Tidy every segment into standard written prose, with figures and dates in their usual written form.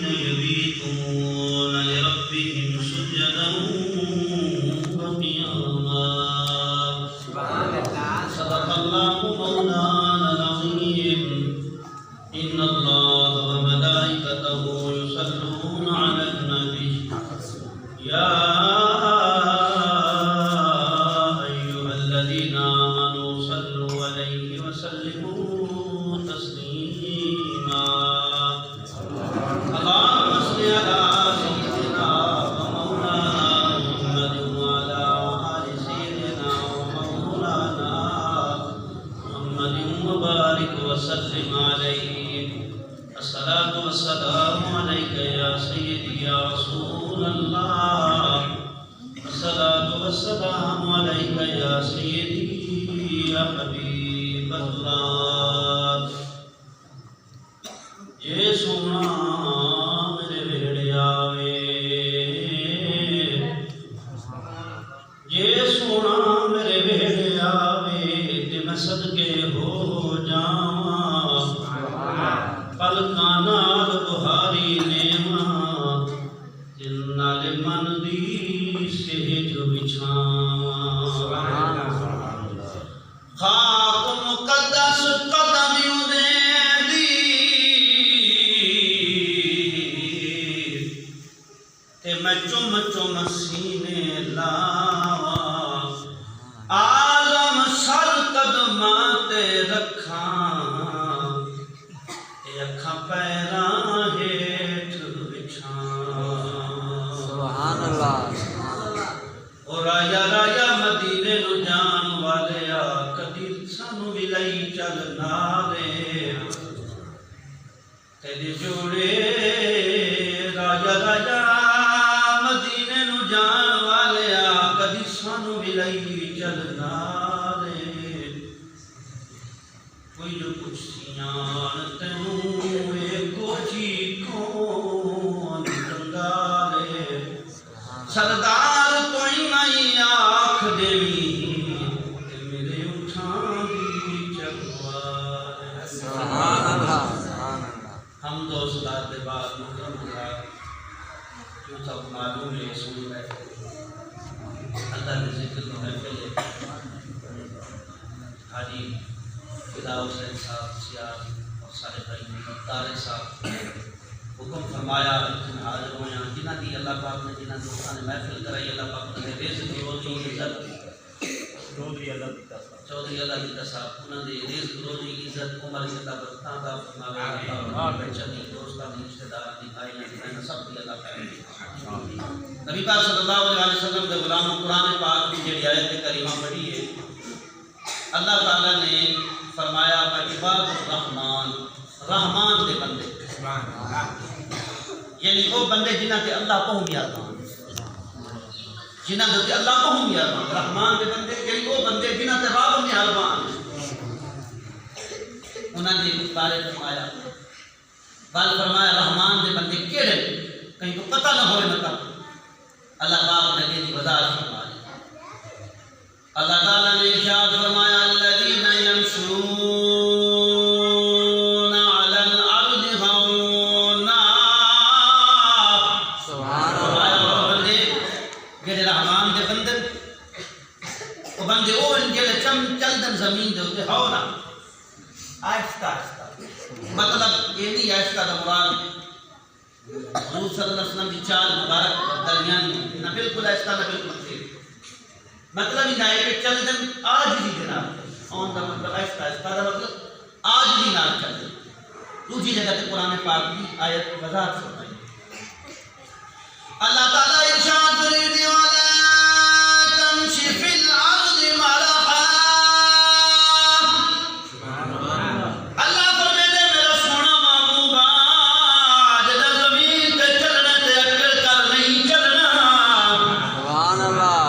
يبيتون لربهم سجدا وقياما صدق الله مولانا العظيم إن الله وملائكته يصلون على النبي يا أيها الذين آمنوا صلوا عليه وسلموا تسليما اللهم صل على سيدنا ومولانا محمد وعلى آل سيدنا ومولانا محمد وبارك وسلم عليه الصلاة والسلام عليك يا سيدي يا رسول الله الصلاة والسلام عليك يا سيدي يا حبيب الله یہ سونا میرے ویڑے آوے یہ سونا میرے ویڑے آوے تے میں صدقے ہو جاواں پلکاں نال بہاری لیواں دل نال من دی سہج بچھاواں خاک مقدس قدمیوں دے دی تے میں چم چم سینے لاواں عالم سر قدماں تے رکھاں تے اکھاں پیراں ہیٹھ بچھاواں سبحان اللہ او رایا رایا مدینے نو جان والیا کدی سانو بھی لئی چل نالے تیرے جوڑے رایا رایا مدینے نو جان والیا کدی سانو بھی لئی چل نالے کوئی جو کچھ سیان تینوں اے کوچی کون رنگالے سردار تو نہیں آنکھ دیوی تے میرے اٹھان دی چکوالے سبحان اللہ سبحان اللہ ہم دوست دار دے بعد محترم حضرات جو سب معلوم ہے سن بیٹھے اللہ نے ذکر کو محفل ہے حاجی فدا حسین صاحب سیاد اور سارے بھائی طارق صاحب حکم فرمایا اتنے حاضر ہوئے ہیں جنہ دی اللہ پاک نے جنہ دوستان نے محفل کرائی اللہ پاک نے رزق روزی عزت چودھری اللہ دیتا صاحب انہوں نے رزق روزی عزت عمر عزت برتاں دا فرمایا اللہ بچنی دوستان رشتہ دار دی بھائیاں دی سب دی اللہ پاک نبی پاک صلی اللہ علیہ وسلم دے غلام قرآن پاک کی جڑی آیت کریمہ پڑھی ہے اللہ تعالیٰ نے فرمایا عباد الرحمن رحمان دے بندے یعنی وہ بندے جنہ تے اللہ کو مہربان جنہ تے اللہ کو مہربان رحمان دے بندے یعنی وہ بندے جنہ تے رب مہربان انہوں نے اس بارے فرمایا بل فرمایا رحمان دے بندے کیڑے کہیں کو پتہ نہ ہوئے نہ کر اللہ پاک نے یہ وضاحت فرمائی اللہ تعالیٰ نے ارشاد فرمایا الذین یمشون علی الارض ہونا سبحان فرمایا اللہ وہ بندے جڑے رحمان دے بندے وہ بندے وہ جڑے چل دن زمین دے ہوتے ہونا آہستہ آہستہ مطلب یہ نہیں آہستہ دا مراد حضور صلی اللہ علیہ وسلم کی چال مبارک درمیانی نہ بالکل آہستہ نہ بالکل تیز مطلب یہ ہے کہ چل دن آج ہی جناب آن دا مطلب آہستہ آہستہ دا مطلب آج ہی نہ چل دن دوسری جگہ تے قرآن پاک کی آیت وضاحت فرمائی اللہ تعالیٰ ارشاد فرماتے وَلَا تَمْشِ فِي الْأَرْضِ مَرَحًا اللہ فرماتے میرا سونا محبوبہ جدہ زمین تے چلنے تے اکڑ کر نہیں چلنا سبحان اللہ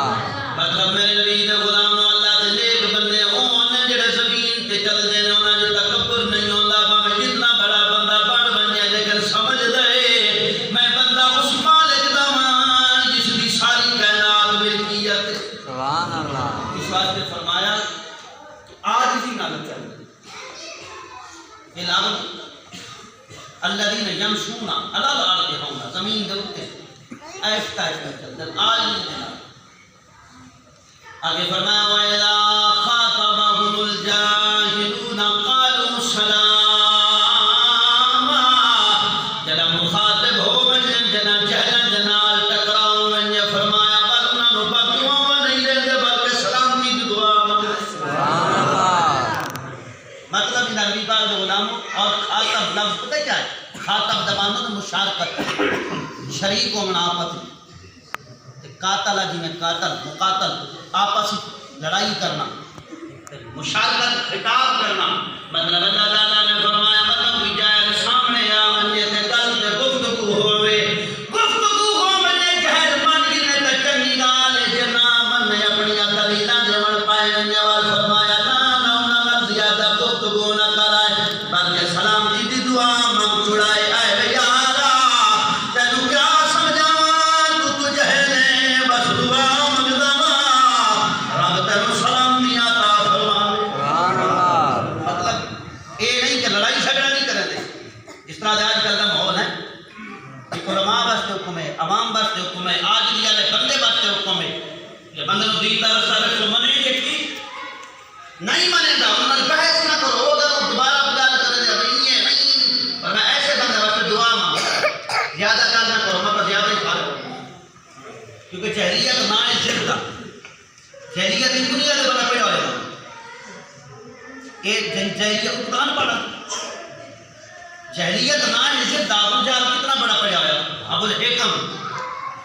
مطلب میرے لیے غلام اللہ دے نیک بندے اون جڑے زمین تے چل دے نے انہاں جو تکبر نہیں ہوندا میں جتنا بڑا بندہ بن بنیا لیکن سمجھ دے میں بندہ اس مالک دا ہاں جس دی ساری الذین یمشون علی الارض ہونا زمین دے اوتے آہستہ آہستہ چلتے آج نہیں آگے فرمایا وَإِذَا خَاطَبَهُمُ الْجَاهِلُونَ قَالُوا سَلَامًا جناب مخاطب ہو مجھن جناب جہلن جنال ٹکراؤ من یہ فرمایا بل انہوں نے بدعا نہیں دے دے بلکہ سلام کی دعا سبحان اللہ مطلب ان عربی پاک دے غلاموں اور خاطب لفظ پتہ کیا ہے خاطب زبانوں نے مشارکت شریک و منافت قاتل جی میں قاتل مقاتل آپس لڑائی کرنا مشارکت خطاب کرنا مطلب اللہ تعالیٰ نے فرمایا مطلب کوئی جائے سامنے یا منجے تے گل تے گفتگو ہوئے گفتگو ہو منجے جہر من گنے تے چنگی گال جنا من اپنی دلیلاں جمن پائے نوال فرمایا نا نہ زیادہ گفتگو نہ کرائے بلکہ سلام دی دعا منگ چھڑائے اے یارا تینو کیا سمجھاواں تو جہلے بس دعا منگدا رب تینو سلام دی عطا فرماوے سبحان اللہ مطلب یہ نہیں کہ لڑائی جھگڑا نہیں کریں دے جس طرح آج کل کا ماحول ہے کہ علماء واسطے حکم ہے عوام واسطے حکم ہے آج بھی والے بندے واسطے حکم ہے کہ بندے کو دین دا رستہ رکھو منے گے کہ نہیں منے گا انہوں نے بحث نہ کرو اگر وہ دوبارہ بدال کرے دے نہیں ہے نہیں اور میں ایسے بندے واسطے دعا مانگو زیادہ کار نہ کرو میں زیادہ ہی فارغ کیونکہ جہلیت نہ ہے ضد دا جہلیت ان دنیا دے بندہ پیدا ہوئے ایک جہلیت قرآن پڑھا جہلیت نہ ہے ضد دا ابو جہل کتنا بڑا پڑا ہوا ابو الحکم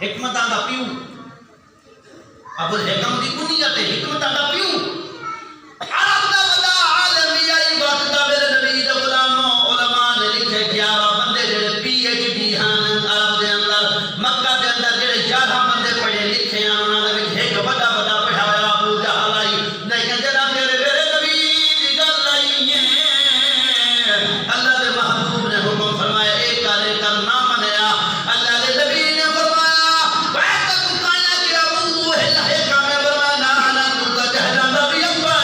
حکمت آندا پیو ابو الحکم دی کنیت ہے حکمت آندا پیو عرب دا بندہ عالم آئی وقت دا میرے نبی دا غلاموں علماء نے لکھے 11 بندے جڑے پی ایچ ڈی ہن عرب دے اندر مکہ دے اندر جڑے 11 بندے پڑھے لکھے ہیں انہاں دے وچ ایک بڑا بڑا پڑھایا ابو جہل آئی لیکن جناب میرے نبی دی گل آئی ہے اللہ دے محبوب نے حکم فرمایا اے کرے کر نہ منیا اللہ دے نبی نے فرمایا وقت تو کایا کہ ابو ہے کام فرمایا نہ تو جہل دا بھی ابا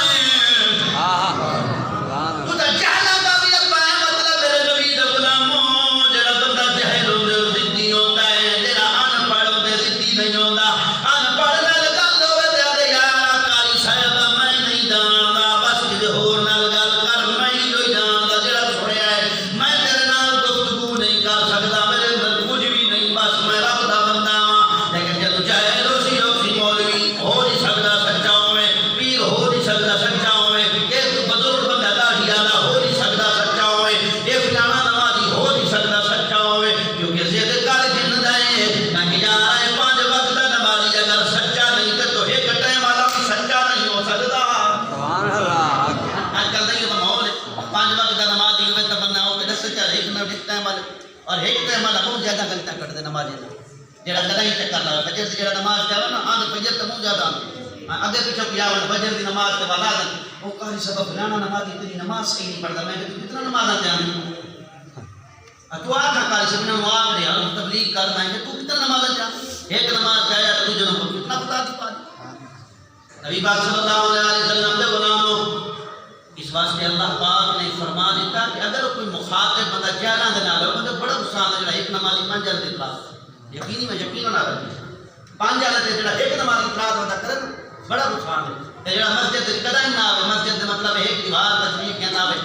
سبحان تو جہل دا بھی ابا مطلب میرے نبی دے غلاموں جڑا بندہ جہل ہوندے ضدی ہوندا ہے جڑا ان پڑھ ہوندے ضدی نہیں ہوندا ان پڑھ نال گل ہوے تے یار کاری صاحب میں نہیں جاندا بس کسے ہور نال گل کر میں ہی جو جاندا جڑا سنیا ہے میں تیرے نال گفتگو نہیں کر سکدا میرے اندر کچھ بھی نہیں بس میں رب دا بندہ ہاں لیکن جدوں جہل ہوسی مولوی ہو نہیں سکدا سچا ہوے پیر ہو نہیں سکدا سچا ہوے ایک بزرگ بندہ داڑھی والا ہو نہیں سکدا سچا ہوے ایک فلانا نمازی ہو نہیں سکدا سچا ہوے کیونکہ ضد کر جن دے کہ یار 5 وقت دا نمازی اگر سچا نہیں تے تو ایک ٹائم والا بھی سچا نہیں ہو سکدا اللہ آج کل دا یہ ماحول ہے 5 وقت دا نمازی ہوے تے بندہ ہو کے دس چا ایک نہ ایک ٹائم والے اور ایک ٹائم والا بہت زیادہ غلطیاں کرتے نمازی دا جڑا کدی چکر لا فجر دی جڑا نماز کہوا نا آن فجر تے بہت زیادہ اگے پیچھے کیا فجر دی نماز تے والا او قاری سبب فلانا نمازی تیری نماز صحیح نہیں پڑھدا میں کہ کتنا نماز تے آن تو آکھا قاری سبب نے مواد دے اور تبلیغ کر میں کہ تو کتنا نماز تے ایک نماز کہیا تے دوجے نمبر کتنا بتا دی پا نبی پاک صلی اللہ علیہ وسلم دے غلاموں اس واسطے اللہ پاک نے فرما دیتا کہ اگر کوئی مخاطب بندہ جہلاں دے نال بندہ بڑا نقصان ہے جڑا ایک نمازی 5 جلدے کلاس یقینی میں یقین نہ رکھے 5 جلدے جڑا ایک نمازی کلاس بندہ کرے بڑا نقصان ہے تے جڑا مسجد تے کدا نہ آوے مسجد دے مطلب ایک دیوار تشریف کے نہ آوے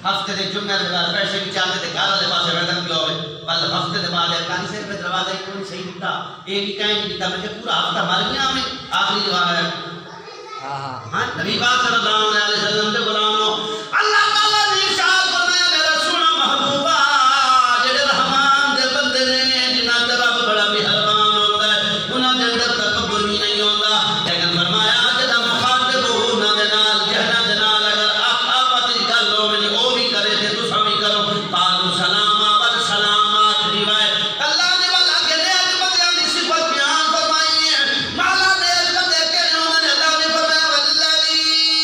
ہفتے دے جمعے دے بعد پیسے بھی چاہتے تے گھر والے پاسے ویدن بھی ہوے بل ہفتے دے بعد کانی سے پہ دروازہ کوئی صحیح دیتا اے بھی کہیں نہیں دیتا میں پورا ہفتہ مر گیا میں آخری دیوار ہے ہاں نبی پاک صلی اللہ علیہ وسلم دے غلاموں اللہ تعالی نے ارشاد فرمایا میرا سونا محبوبہ جڑے رحمان دے بندے نے جنہاں تے رب بڑا مہربان ہوندا ہے انہاں دے اندر تکبر بھی نہیں ہوندا لیکن فرمایا جڑا مخاطب ہو انہاں دے نال جہنا دے نال اگر آپس وچ گل ہوے او بھی کرے تے تساں بھی کرو قالوا سلاما بل سلامات روایت اللہ نے والا کہ نے اج بندیاں دی صفت بیان فرمائی ہے مولا نے اج بندے کہ انہوں نے اللہ نے فرمایا والذین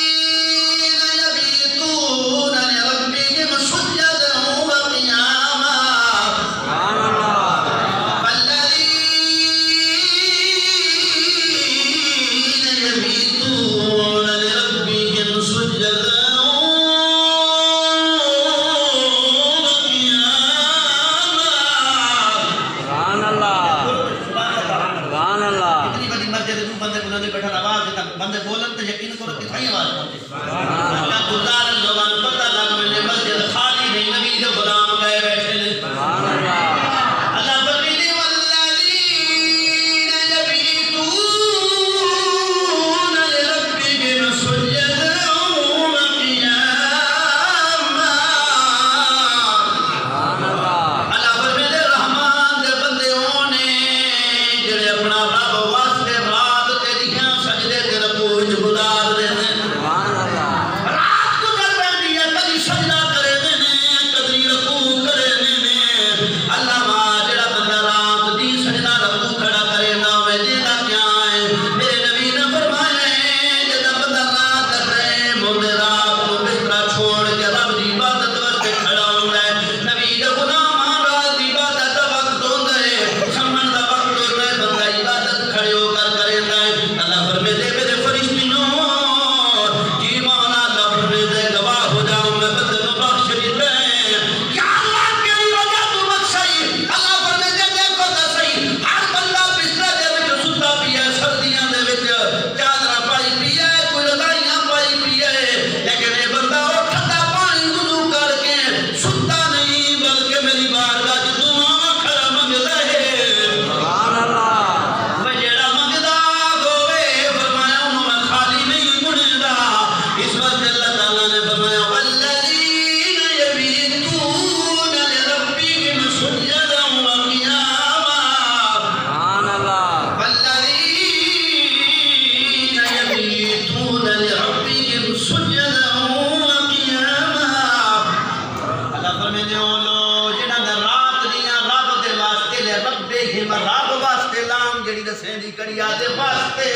کسے دی کڑیا دے واسطے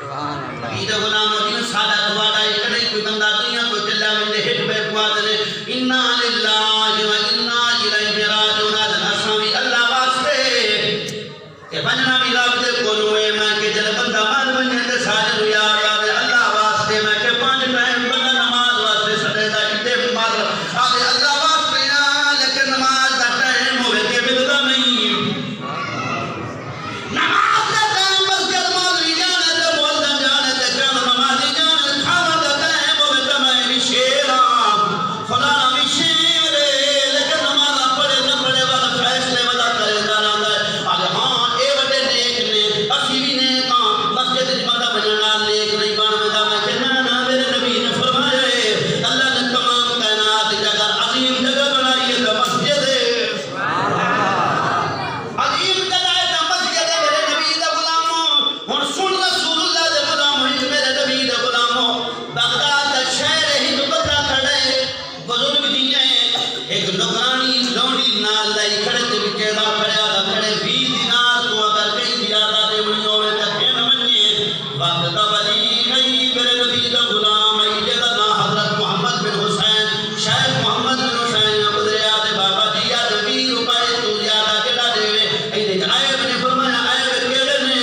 سبحان اللہ نبی دے غلام دین ساڈا دعا دا کدی کوئی بندہ دنیا کو چلا وندے ہٹ بے پوا دے انا للہ و انا الیہ راجعون اساں وی اللہ واسطے تے بننا بھی رب دے کولوں اے میں کہ جل بندہ مر بنے تے سارے نو یاد آوے اللہ واسطے میں کہ 5 ٹائم بندہ نماز واسطے سٹے دا تے مر آوے اللہ واسطے لیکن نماز دا ٹائم ہوے تے بدلا نہیں نماز دا ٹائم مسجد مولوی جانے تے مولنا جانے تے کم نمازی جانے کھانا دا ٹائم ہوے تے میں بھی شیر ہاں فلانا بھی شیر ہے لیکن نماز پڑھے نہ پڑھے والا فیصلے والا کرے دا رہندا ہے آگے ہاں اے وڈے نیک نے اسی بھی نیک ہاں مسجد وچ بندہ بننا نیک نہیں بندا میں کہ نہ میرے نبی نے فرمایا ہے اللہ نے تمام کائنات جگہ عظیم جگہ بنائی ہے مسجد ہے عظیم جگہ ہے مسجد ہے میرے نبی دا غلاموں ہن سن رسول اللہ دے غلاموں میرے نبی دا غلاموں بغداد دا شہر ہند بندہ کھڑے بزرگ جی ہیں ایک نگرانی لونڈی نال لائی کھڑے تے وچے دا کھڑیا دا کھڑے 20 دینار تو اگر کہیں زیادہ دے منی ہوے تے کھن منی وقت دا ولی نہیں میرے نبی دا غلام ہے جدا نا حضرت محمد بن حسین شیخ محمد بن حسین گزریا دے بابا جی آ 20 روپے تو زیادہ کیڑا دیوے اینے عیب نے فرمایا عیب کیڑے نے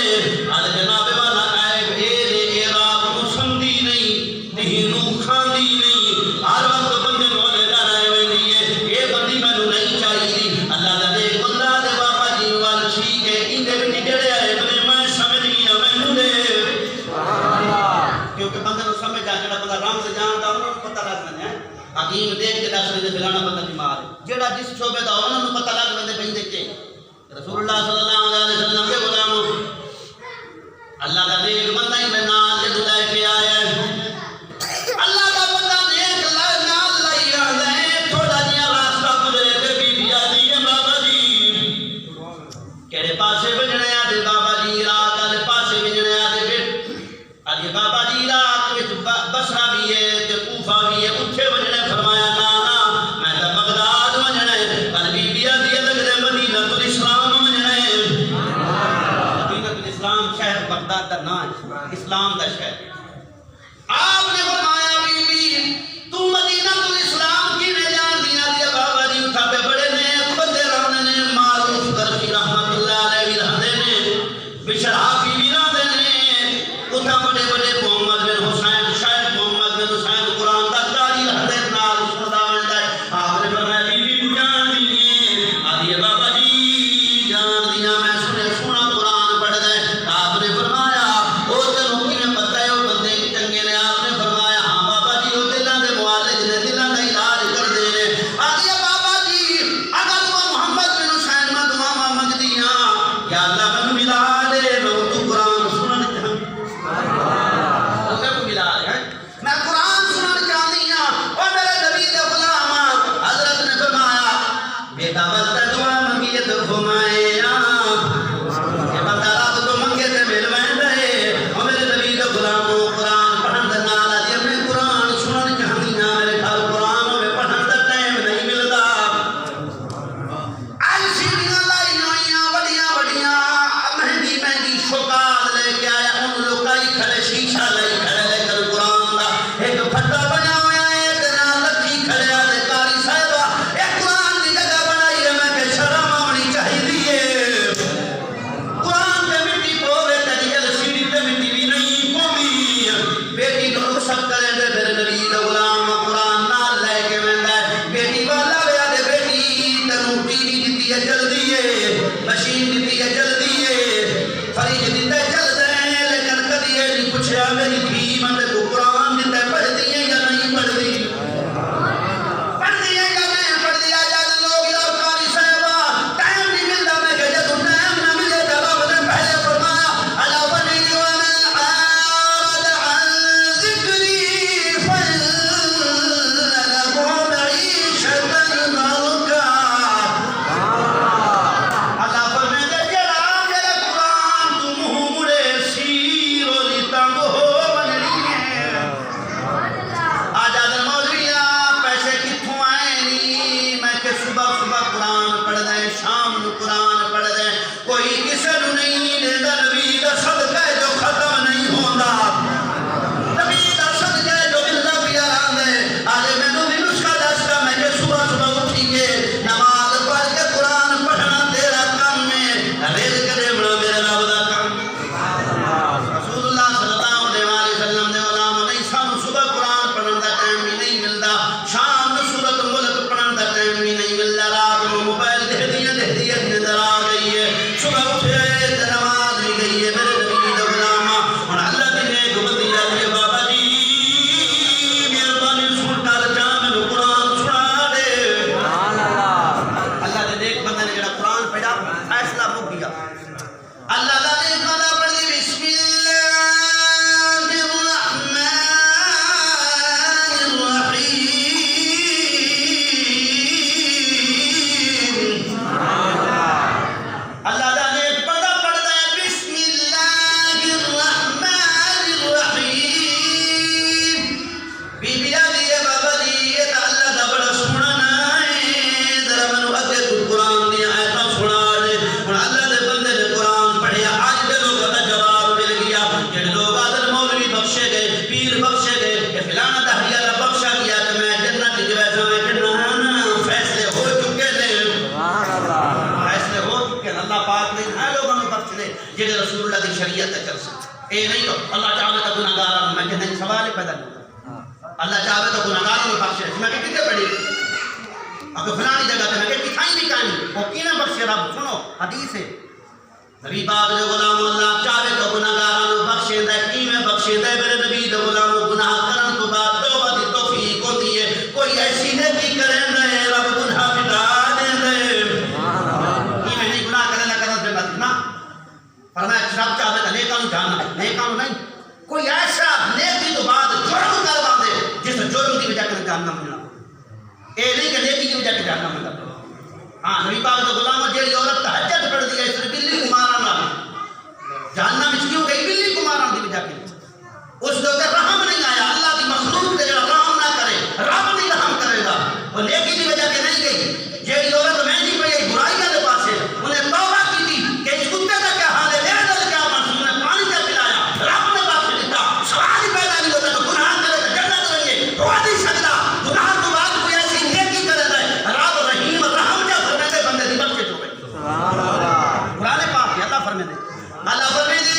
آل جناب والا عیب اے نے اعراب نو سمجھی نہیں دینو کھاندی نہیں ہر وقت بندے نو لے جانا ویندی ہے اے بندی مینوں نہیں چاہیے اللہ دا دے بندہ دے بابا جی وال ٹھیک ہے ایندے وچ جڑے عیب نے میں سمجھ گیا مینوں دے سبحان اللہ کیونکہ بندے نو سمجھ آ جڑا بندہ رام سے جاندا انہاں نوں پتہ لگ ویندا ہے حکیم دیکھ کے دس دے فلانا بندہ بیمار ہے جڑا جس شعبے دا انہاں نوں پتہ لگ ویندے پیندے کہ رسول اللہ صلی اللہ علیہ وسلم دے غلاموں اللہ دا نیک بندہ ہی میں نال دے لے کے آیا ہے اللہ دا بندہ نیک نال لئی آندا ہے تھوڑا جہا راستہ گزرے تے بی بی آدی ہے بابا جی کہڑے پاسے وجنے آ دے بابا جی رات والے پاسے وجنے آ دے آجی بابا جی رات وچ بصرہ بھی ہے تے کوفہ بھی ہے اٹھے وجنے فرمایا نا میں تے بغداد وجنا ہے پر بی بی آدی لگ دے مدینہ الاسلام وجنا ہے مدینہ الاسلام شہر بغداد دا نام ہے اسلام دا شہر آپ نے فرمایا بی بی تو مدینہ الاسلام کی میں جان دیا دیا بابا جی اٹھا پہ بڑے نے بندے رہنے نے معروف کرفی رحمت اللہ علیہ بھی رہنے نے بشرافی بھی رہنے نے اٹھا بڑے بڑے محمد بن حسین شاید محمد بن حسین قرآن دا قاری رہنے نال سندا ویندا ہے آپ نے فرمایا بی بی تو جان دیے آدھی بابا جی جان دیا میں سنے سونا قرآن پڑھ دے آپ نے فرمایا او تینوں کیویں پتہ ہے او بندے چنگے نے آپ نے فرمایا ہاں بابا جی او دلاں دے معالج نے دلاں دا علاج کر دے نے آدھی بابا جی اگر تو محمد بن حسین میں دعا منگدی ہاں یا اللہ مینوں ملا دے میں تو قرآن سنن چاہوں او ملا ہے میں قرآن سنن چاہندی ہاں او میرے نبی دے غلام حضرت نے فرمایا بیٹا بس دعا منگی تو گھمائے کہ بندہ رب تو منگے تے مل ویندا ہے او میرے نبی دے غلاموں قرآن پڑھن دے نال اج میں قرآن سنن چاہندی ہاں میرے گھر قرآن ہوے پڑھن دا ٹائم نہیں ملدا اج سیڑھیاں لائی ہوئیاں بڑیاں بڑیاں مہنگی مہنگی شوکات لے کے آیا ان لوکائی کھڑے شیشہ لے کھڑے لے کر قرآن دا ایک پھٹا بنا ہویا ہے تے نال لکھی کھڑے آ تے کاری صاحبہ اے قرآن دی جگہ بنائی ہے میں کہ شرم آونی چاہیے قرآن تے مٹی پوے تے جل سیڑھی تے مٹی بھی نہیں پوی بیٹی نو رخصت کرے دے میرے نبی دا غلام قرآن نال لے کے ویندا ہے بیٹی والا ویا دے بیٹی تینوں ٹی وی دتی ہے جلدی ہے مشین دتی ہے جلدی ہے فریج دتا چل دے لیکن کدی اے نہیں پوچھیا میری دھی میں تے قرآن دتا پڑھدی ہے یا نہیں پڑھدی پڑھدی ہے یا نہیں پڑھدی آ جا لوگ یا کاری صاحبہ ٹائم نہیں ملدا میں کہ جب ٹائم نہ ملے تے رب نے پہلے فرمایا الا ونی ومن عاد عن ذکری فإن له معيشة ضنكا اللہ فرماتے جڑا میرا قرآن تو منہ مڑے سیر اور تنگ ہو بننی ہے آزاد مولویا پیسے کتھوں آئے نہیں میں کہ صبح صبح قرآن پڑھ دیں شام نو قرآن پڑھ دیں کوئی کسے نو نہیں دیندا نبی دا جڑے رسول اللہ کی شریعت تے چل سکتے اے نہیں تو اللہ چاہے تو گناہگاراں میں کہ نہیں سوال پیدا نہیں اللہ چاہے تو گناہگاراں کو بخشے میں کہ کتے پڑھی اگر فلانی جگہ تے میں کہ کتھائی نہیں کہانی وہ کینا بخشے رب سنو حدیث ہے نبی پاک دے غلام اللہ چاہے تو گناہگاراں کو بخشے دے کیویں بخشے دے میرے نبی دے غلام گناہ کرن تو بعد توبہ دی توفیق ہوندی ہے کوئی ایسی نیکی کرے دے رب گناہ مٹا دے دے کیویں نہیں گناہ کرے نہ کرن جنت نہ فرمایا رب چاہے تو نیکاں نوں جاننا نیکاں نوں نہیں کوئی ایسا نیکی تو بعد جرم کروا دے جس جرم کی وجہ سے جہنم ملنا اے نہیں کہ نیکی کی وجہ سے جہنم ملنا ہاں نبی پاک دے غلام جیڑی عورت تہجد پڑھ دی ہے اس نے بلی کو مارنا جہنم وچ کیوں گئی بلی کو مارن دی وجہ سے اس دے اوپر رحم نہیں آیا اللہ کی مخلوق تے جڑا رحم نہ کرے رب نہیں رحم کرے گا وہ نیکی کی وجہ سے نہیں گئی جیڑی عورت مہندی پڑھی برائیاں دے پاسے انہیں توبہ کی تھی کہ اس کتے کا کیا حال ہے میرے دل کیا منصور نے پانی کیا پلایا رب نے بخش دیتا سوال ہی پیدا نہیں ہوتا تو گناہ کرے تو جنت رہیں گے ہو نہیں سکتا گناہ تو بعد کوئی ایسی نیکی کرے دے رب رحیم رحم کیا فرمے دے بندے دی بخشش ہو گئی سبحان اللہ قرآن پاک ہے اللہ فرمے دے اللہ فرمے دے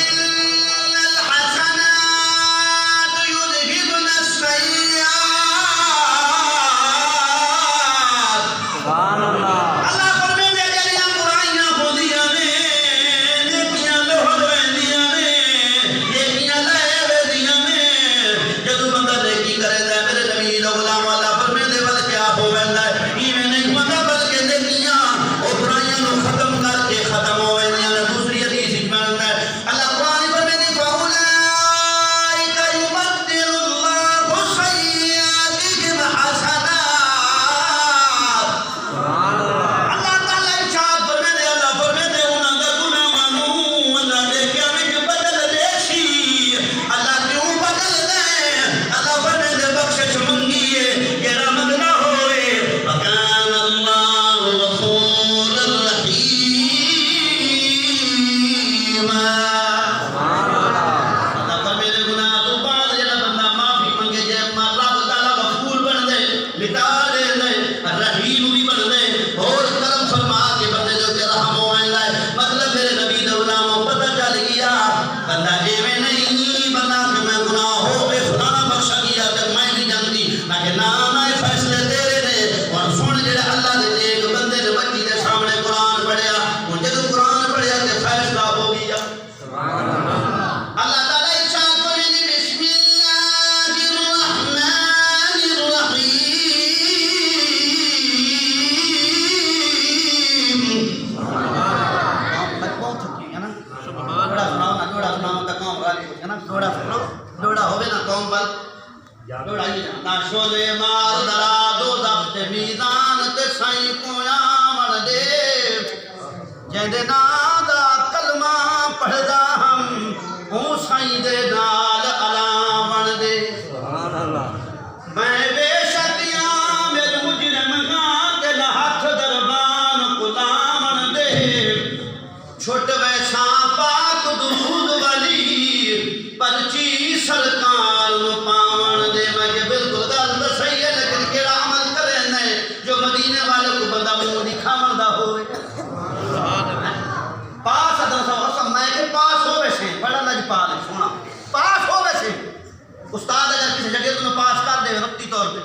استاد اگر کسی شاگرد میں پاس کر دے وقتی طور پہ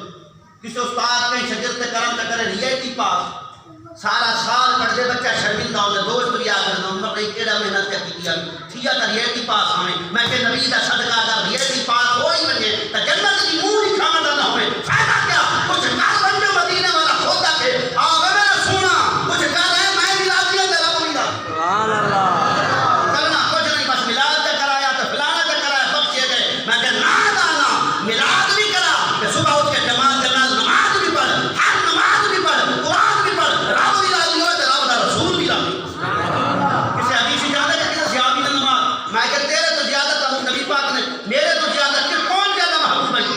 کسی استاد کہیں شاگرد تے کرم تے کرے رعایتی پاس سارا سال پڑھ دے بچہ شرمندہ ہو جائے دوست بھی آ کر دوں مگر کیڑا محنت کر کیا تھیا تا رعایتی پاس ہمیں میں کہ نبی دا صدقہ اگر رعایتی پاس ہو ہی بنے تو جنت کی منہ نہیں کھانا نہ ہوئے فائدہ کیا کچھ کر بن جو مدینہ والا ہوتا کہ آگے میرا سونا کچھ کر رہے میں بھی لازمی ہے رب میرا سبحان اللہ کرنا کچھ نہیں بس ملاد تے کرایا تو فلانا تے کرایا بخشے گئے میں کہ نہ دانا ملاد بھی کرا کہ صبح اٹھ کے جماعت کے ناز نماز بھی پڑھ ہر نماز بھی پڑھ قرآن بھی پڑھ رب بھی راضی ہو تے رب دا رسول بھی راضی کسی حدیث جانے کہ کسی صحابی نے نماز میں کہ تیرے تو زیادہ تو نبی پاک نے میرے تو زیادہ کہ کون زیادہ محبوب ہے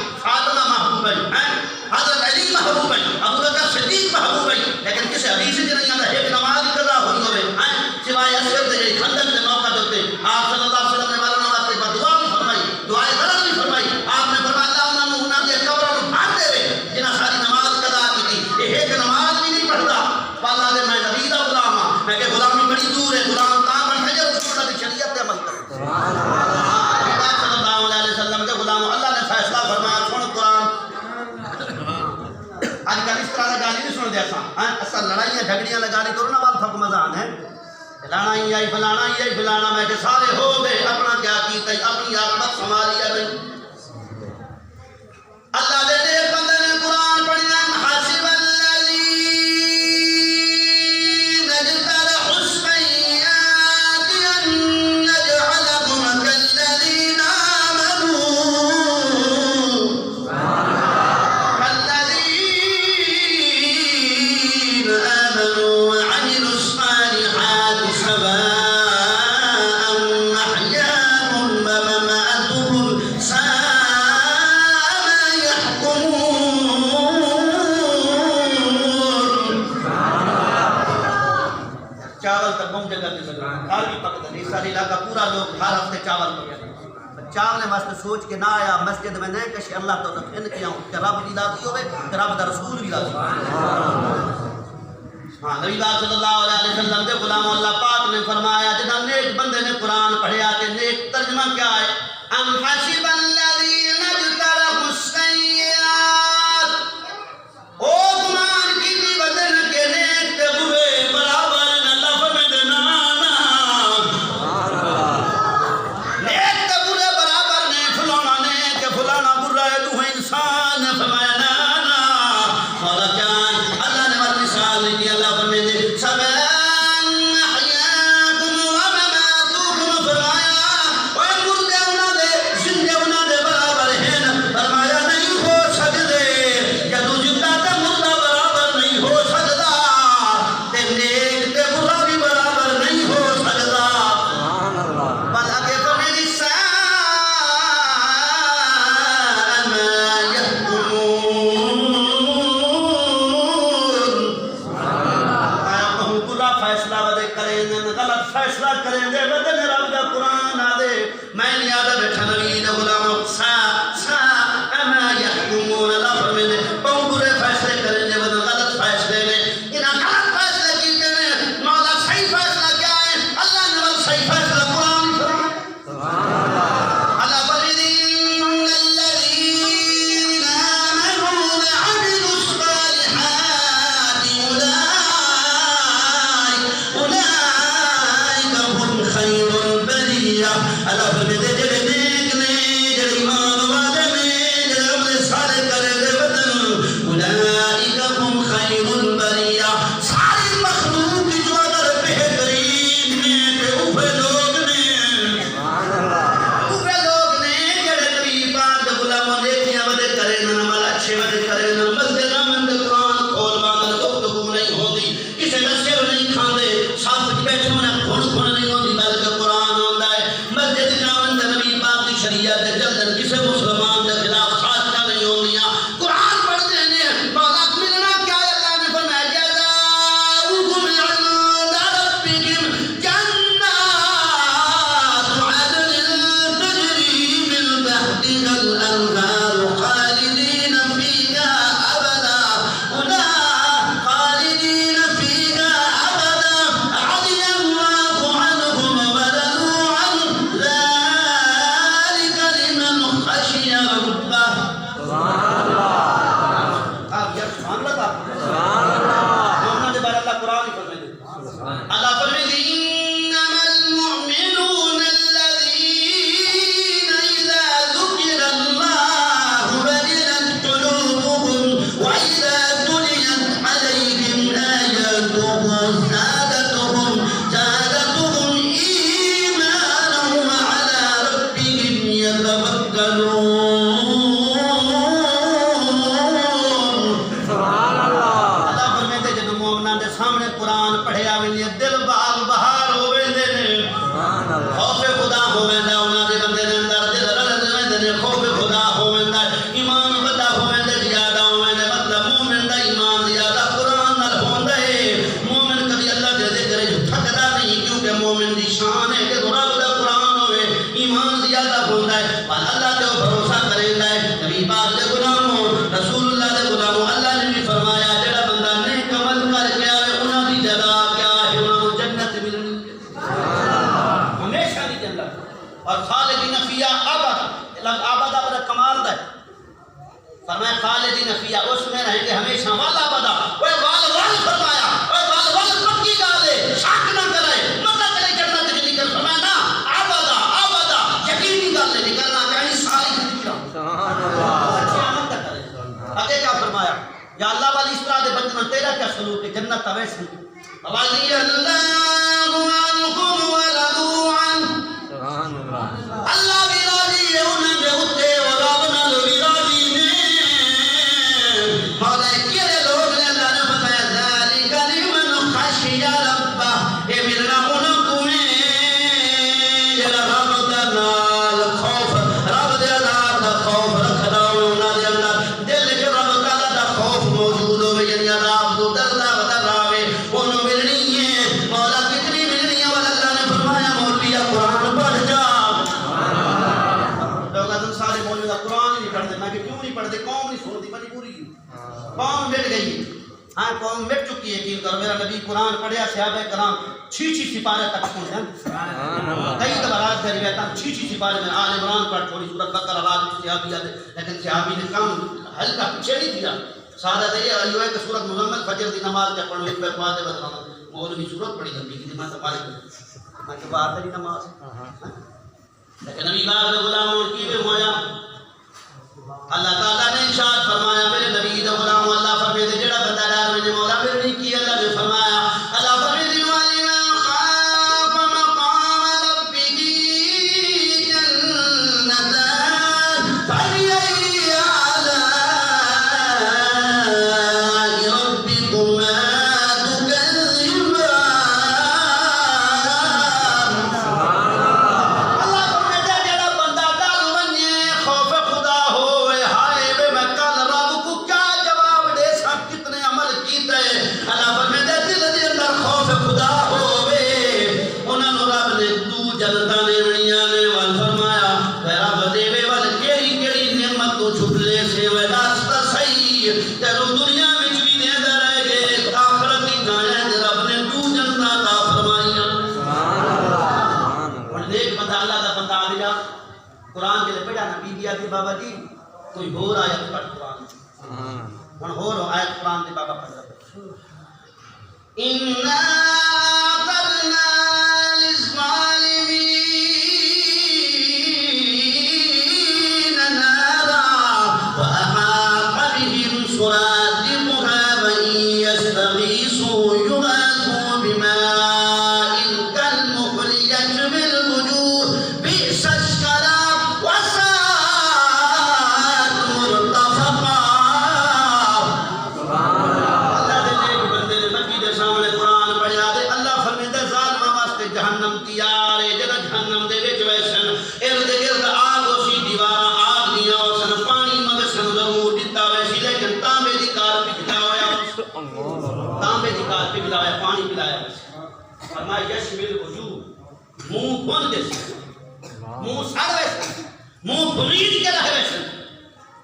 اصل لڑائیاں جھگڑیاں لگانی کرو نا بات تھک مزان ہے فلانا ہی آئی فلانا ہی آئی فلانا میں کہ سارے ہو گئے اپنا کیا کیتا ہے اپنی آقبت سنبھالیا نہیں اللہ دے دے بندے نے قرآن پڑھیا حاسب الذین اجترحوا السیئات ان نجعلهم كالذین آمنوا وعملوا الصالحات سواء محياهم ومماتهم ساء ما يحكمون چاول تک پہنچ جگہ پہ سکتا کھال بھی پکتا نہیں ساری علاقہ پورا لوگ ہر ہفتے چاول پکتا چاول نے واسطے سوچ کے نہ آیا مسجد میں نہیں کشی اللہ تو ان کیا ہوں کہ رب بھی راضی ہوئے کہ رب دا رسول بھی راضی ہوئے ہاں نبی پاک صلی اللہ علیہ وسلم دے غلام اللہ پاک نے فرمایا جنہ نیک بندے نے قرآن پڑھیا کہ نیک ترجمہ کیا ہے ام حسب الذین اجترحوا السیئات او گمان کی بدن کے نیک تے برے برابر نہ لفظ میں دنانا نیک تے برے برابر نے فلانا نیک فلانا برا ہے تو انسان ہے فرمایا نانا اور کیا اللہ نے مر مثال دی اللہ فرمائے دے سبان محیاکم ومماتکم فرمایا اور مردے انہاں دے زندے انہاں دے برابر ہیں فرمایا نہیں ہو سکتے جدو زندہ تے مردہ برابر نہیں ہو سکتا تے نیک تے برا بھی برابر نہیں ہو سکتا بل اگے فرمائے ساء ما يحكمون برا فیصلہ ودے کریں دے غلط فیصلہ کریں دے ودے رب دا قرآن آدے میں نہیں آدھا بیٹھا نبی دا غلاموں ساء ما يحكمون اللہ فرمائے دے بہت برے فیصلے کریں دے ودے غلط فیصلے نے انہاں غلط فیصلے کیتے نے مولا صحیح فیصلہ کیا ہے اللہ نے وہ صحیح فیصلہ قرآن فرمائے اللہ فرمائے الذین آمنوا وعملوا الصالحات اولئک هم خیر البریہ اللہ فرمائے دے جڑے نیک نے جڑے ایمان والے نے جڑے عمل صالح کرے دے بدن اولئک هم خیر البریہ ساری مخلوق کی جو اگر بہترین نے تے اوہ لوگ نے اوہ لوگ نے جڑے نبی پاک دے غلاموں نیکیاں ودے کرے عمل اچھے ودے کرے مسجد مند قرآن کھول باندھ گفتگو نہیں ہوندی کسے دا سر نہیں کھاندے ساتھ بیٹھے ہونے کھڑ نہیں ہوندی بلکہ قرآن ہوندا ہے مسجد جاون تے نبی پاک دی شریعت دے جلدن کسے مسلمان دے خلاف سازشاں نہیں ہوندیاں قرآن پڑھدے نے مولا ملنا کیا ہے اللہ نے فرمایا جزاؤکم عند ربکم جنات عدن تجری من تحتها الانہار خالدین فیہا ابدا خالدین فیہا ابدا رضی اللہ عنہم ورضوا عنہ ذلک لمن خشی ربہ آپ کیا سبحان اللہ تھا مومنوں دے بارے اللہ قرآن ہی فرمائے دے اللہ فرمائے دے انما المؤمنون الذین اذا ذکر اللہ وجلت قلوبهم واذا تليت عليهم آیاته زادتهم ایمانا وعلى ربهم يتوکلون اللہ فرمائے جب مومناں دے سامنے قرآن پڑھیا ویندے دل باغ بہار ہوویندے نے خوف خدا ہوویندا انہاں دے بندے دے اندر دل رلد ویندے نے خوف خدا ہوویندا ایمان ودا ہوویندا زیادہ ہوویندا مطلب مومن دا ایمان زیادہ قرآن نال ہوندا ہے مومن کبھی اللہ دے ذکر وچ تھکدا نہیں کیونکہ مومن دی شان ہے کہ رب دا قرآن ہوے ایمان زیادہ ہوندا ہے پر اللہ تے بھروسہ کریندا ہے نبی پاک دے غلاموں رسول اللہ دے غلاموں اللہ نے بھی فرمایا جڑا بندہ نیک عمل کر کے آئے انہاں دی جزا کیا ہے انہاں کو جنت ملنی ہمیشہ دی جنت اور خالدین فیہا ابدا لفظ ابدا بڑا کمال دا ہے فرمایا خالدین فیہا اس میں رہیں گے ہمیشہ والا ابدا وہ وال جنت اویسن رضی اللہ عنہم ورضوا عنہ سبحان اللہ اللہ بھی راضی ہے انہوں نے اتے اور رب نال بھی راضی نے مولا کیڑے لوگ نے اللہ نے فرمایا ذالک لمن خشی ربہ اے میرا انہوں کو جڑا رب دا نال خوف رب دے عذاب دا خوف رکھدا انہاں دے اندر دل وچ رب تعالی دا خوف موجود ہوے یعنی عذاب تو ڈردا ودراوے انہوں ملنی ہے مولا کتنی ملنی ہے اور اللہ نے فرمایا مولویا قرآن پڑھ جا لوگ ادھر سارے مولوی دا قرآن ہی نہیں پڑھتے میں کہ کیوں نہیں پڑھتے قوم نہیں سنتی مجبوری قوم مٹ گئی ہاں قوم مٹ چکی ہے یقین کرو میرا نبی قرآن پڑھیا صحابہ کرام چھ سپارے تک پہنچ ہیں کئی دبرات کر رہے ہیں چھ سپارے میں آل عمران پڑھ چھوڑی سورۃ بقرہ بعد صحابی آتے لیکن صحابی نے کام ہلکا پیچھے نہیں کیا سادہ یہ ایو ہے کہ سورۃ مزمل فجر دی نماز کے پڑھو ایک بار بعد بتاؤں مولوی سورۃ پڑھی لمبی کی میں سوال میں کہ بات ہے نماز لیکن نبی باغ دے غلاموں کی بھی ہویا اللہ تعالیٰ نے ارشاد فرمایا میرے نبی دے غلاموں اللہ فرمائے دے جڑا بندہ ڈر وچ مولا پھر نہیں کی اللہ نے فرمایا اللہ فرمائے دے والمن خاف مقام ربه جنتان فبأي آلاء ربكما تكذبان اللہ فرمائے دے جڑا بندہ ڈر ونے خوف خدا ہوئے ہائے بے میں کل رب کو کیا جواب دے سب کتنے عمل کیتے اللہ فرمائے دے دل دے اندر خوف خدا ہوئے انہاں نوں رب نے تو جنتاں نے بنیاں نے وال فرمایا اے رب دے وے ول کیڑی کیڑی نعمت تو چھپ لے سے وے دس تا صحیح تینو دنیا وچ بھی دے رہے گے آخرت دی جان رب نے تو جنتاں عطا فرمائیاں اور نیک بندہ اللہ دا بندہ آ گیا قرآن کے لئے پڑھا نا بی بی آتی بابا جی کوئی ہور آیت پڑھ قرآن ہن ہور آیت قرآن دے بابا پڑھ رہے اِنَّا أَعْتَدْنَا لِلظَّالِمِينَ نَارًا وَأَحَاطَ بِهِمْ سُرَادِقُهَا وَإِن يَسْتَغِيثُوا يُغَاثُوا بِمَاءٍ كَالْمُهْلِ يَشْوِي الْوُجُوهَ بِئْسَ الشَّرَابُ وَسَاءَتْ مُرْتَفَقًا اللہ دے نیک بندے نے نبی دے سامنے قرآن پڑھیا دے اللہ فرمیندے ظالماں واسطے جہنم تیار ہے جڑا جہنم دے وچ ویسن ارد گرد آگ اسی دیواراں آگ دیاں اوسن پانی منگسن ضرور دتا ویسی لیکن تانبے دی کار پگھلا ہویا تانبے دی کار پگھلا ہویا پانی پلایا فرمایا یشوی الوجوہ منہ بن دے منہ سڑ ویسن منہ بھرید کے رہ ویسن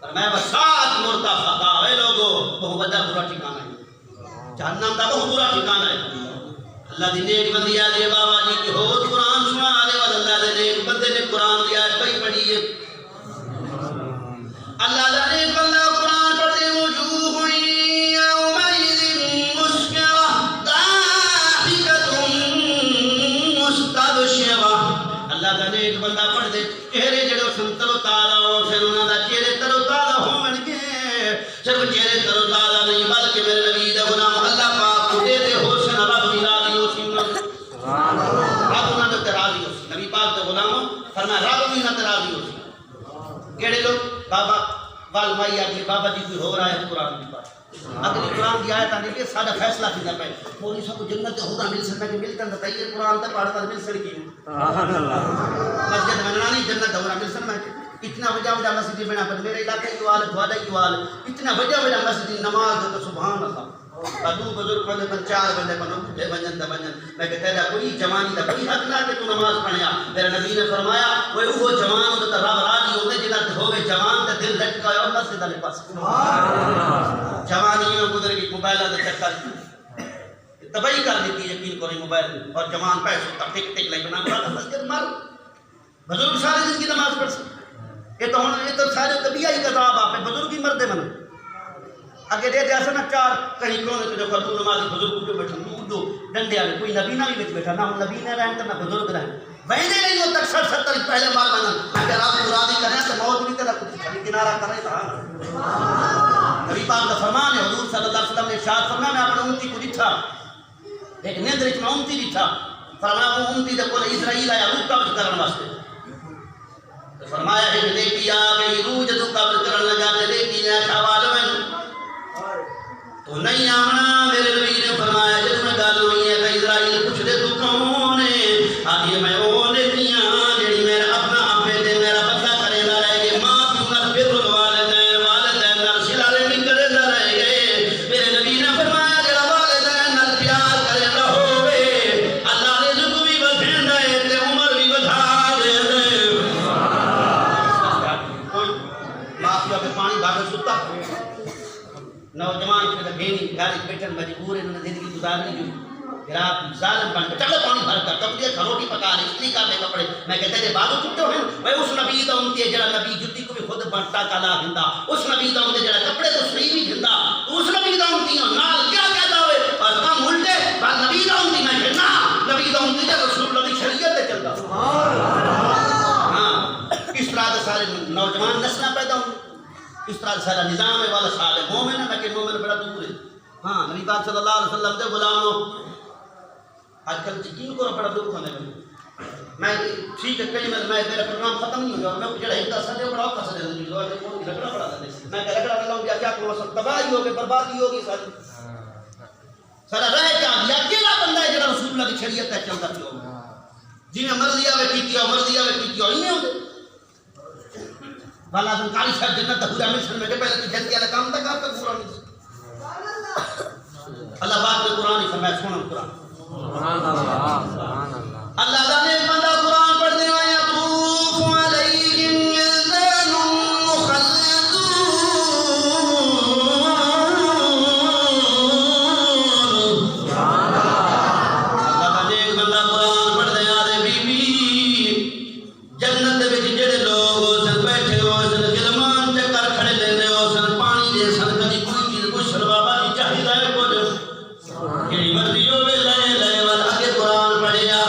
فرمایا وساعت مرتفقا اے لوگو بہت بڑا برا ٹھکانہ ہے جہنم دا بہت برا ٹھکانہ ہے اللہ دی نیک بندی آلے بابا جی کی ہو قرآن سنا آلے والا اللہ دے نیک بندے نے قرآن دی آیت پڑھی پڑھی ہے اللہ دے نیک بندہ قرآن پڑھتے وجوہ یومئذ مسکرہ ضاحکۃ مستبشرہ اللہ دا نیک بندہ پڑھتے چہرے جڑے سنترو تازہ ہو پھر انہاں دا چہرے ترو تازہ ہون گے صرف چہرے ترو تازہ نہیں بلکہ میرے نبی دا غلام اللہ پاک کو دے دے حسن رب بھی راضی ہو سی رب انہاں دے راضی ہو سی نبی پاک دا غلام فرمایا رب بھی انہاں تے راضی ہو سی کیڑے لوگ بابا وال مائی آگے بابا جی کوئی ہو رہا ہے قرآن دی بات اگلی قرآن دی آیت آنے کے سادہ فیصلہ کی جا پائے مولی صاحب کو جنت ہو رہا مل سکتا کہ ملتا ہے یہ قرآن تک پڑھتا مل سکتی مسجد منانی جنت ہو رہا مل سکتا ہے اتنا وجہ مسجد بنا پر میرے علاقے کی والد وعدہ کی والد اتنا وجہ مسجد نماز تو سبحان اللہ ادو بزرگ بندے پر چار بندے پر اٹھے بنجن تا بنجن میں کہتا ہے کوئی جوانی دا کوئی حق نہ کہ تو نماز پڑھیا میرے نبی نے فرمایا وہ جوان ہو تو رب راضی ہوتے جنہ ہوے جوان تے دل لٹکا اور مسجد والے پاس جوانی میں گزر گئی موبائل دے چکر تباہی کر دیتی یقین کریں موبائل اور جوان پیسوں کا ٹک ٹک لگ بنا بڑا مسجد مار بزرگ سارے دن کی نماز پڑھ سکتے یہ تو سارے طبیعی کذاب آپ ہیں بزرگ ہی مردے بنا اگے دے جیسا نا چار کہیں کرونے تو جو خردو نمازی بزرگ کو بیٹھا نور دو ڈنڈے آنے کوئی نبی نہ بھی بیٹھا نہ نبی نے رہن کرنا بزرگ رہن وینے نہیں ہو تک 60-70 پہلے مال بنا اگر آپ کو راضی کریں تو موت بھی تیرا کچھ کھلی کنارہ کریں تو نبی پاک کا فرمان ہے، حضور صلی اللہ علیہ وسلم نے ارشاد فرمایا میں اپنے امتی کو ڈٹھا ایک نیندر میں امتی ڈٹھا، فرمایا وہ امتی دے کول اسرائیل آیا روح قبض کرنے واسطے، تو فرمایا ہے کہ دیکھی آ گئی روح جدو قبض کرنے لگا تے دیکھی نے شاوال میں تو نہیں آمنا۔ میرے نبی نے فرمایا جب میں گل ہوئی ہے کہ اسرائیل پوچھ دے تو کون ہے، آگے میں وہ دیکھیاں جڑی میرا اپنا ابے تے میرا بچہ کرے نہ رہ گئے، ماں پیو نال بر الوالدین والدین نال صلہ رحمی کرے نہ رہ گئے۔ میرے نبی نے فرمایا جڑا والدین نال پیار کرے نہ ہوے اللہ رزق بھی بدھیندا ہے تے عمر بھی بدھا دیندا ہے۔ کوئی ماں پیو کے پانی بھاگ ستا نوجوان کے گھینی گاڑی بیٹھن مجبور انہوں نے زندگی گزارنی جو گراب ظالم بن کے چلو پانی بھر کر کپڑے روٹی پکا رہے استری کر رہے کپڑے میں کہتے تھے بازو چھٹے ہوئے بھائی اس نبی دا امتی ہے جڑا نبی جتی کو بھی خود بنتا کالا گھندا، اس نبی دا امتی جڑا کپڑے تو صحیح بھی گھندا، اس نبی دا امتی ہے نال کیا کہتا ہوئے اور کام الٹے پر نبی دا امتی میں کہنا نبی دا امتی جڑا رسول اللہ دی شریعت تے چلدا۔ ہاں اس طرح دے سارے نوجوان نسلیں پیدا ہوں، اس طرح سارا نظام ہے والا سال ہے مومن ہے لیکن مومن بڑا دور ہے۔ ہاں نبی پاک صلی اللہ علیہ وسلم دے غلاموں آج کل یقین کو بڑا دکھ ہونے لگا، میں ٹھیک ہے کئی میں میرا پروگرام ختم نہیں ہو گیا، میں جڑا ایک دس سنڈے بڑا اوکھا سنڈے جو جو لگڑا پڑا تھا میں کہ لگڑا لاؤں گیا کیا کو سب تباہی ہوگی بربادی ہوگی ساری سارا رہ کیا گیا اکیلا بندہ ہے جڑا رسول اللہ کی شریعت تے چلدا پیو جی میں مرضی آوے کیتیا مرضی آوے کیتیا نہیں ہوندے والا تم کالی صاحب جنت دا پورا مشن میں کہ پہلے تو جنتی والا کام تک آپ پورا نہیں اللہ پاک نے قرآن ہی فرمایا سنو قرآن سبحان اللہ سبحان اللہ اللہ دا نے بندہ قرآن پڑھنے آیا طوف علیہم ولدان مخلدون سبحان اللہ دا نے بندہ قرآن پڑھنے آدے بی بی جنت دے وچ جڑے لوگ ہو سن بیٹھے ہو سن غلمان چکر کھڑے لیندے ہو سن پانی دے سن کدی کوئی چیز پوچھن بابا جی چاہیدا ہے کچھ کیڑی مرضی ہوے لے والا کے قرآن پڑھیا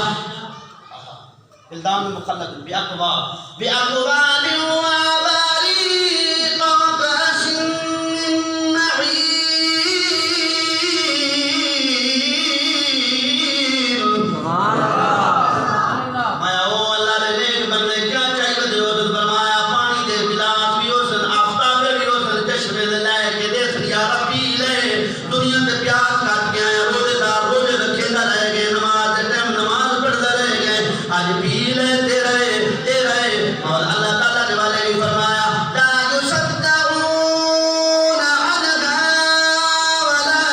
الدام مخلد بیاقواب واباریق وکأس من معین سبحان اللہ مایا او اللہ نے نیک بندے کیا چاہیے دے او فرمایا پانی دے گلاس بھی ہو سن آفتاب بھی ہو سن چشمے دے لے کے دے سن یا ربی لے دنیا تے پیاس کٹ کے آیا روزے دار روزے رکھے نہ رہ گئے نماز دے ٹائم نماز پڑھتے رہ گئے آج پی لیتے رہے اور اللہ تعالیٰ نے والے بھی فرمایا لا يصدعون عنها ولا